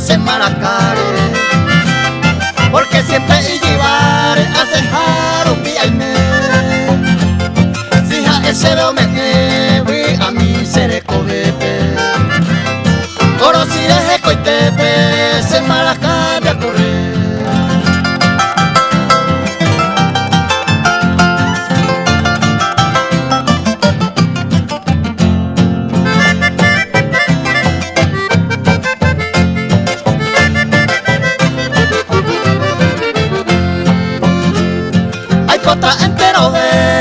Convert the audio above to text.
se maracare, porque siempre y llevar a dejar un pialme. Si a ese veo me nevi, a mí se le cogepe. Oro si deje coitepe, se maracare a correr. Cota entero de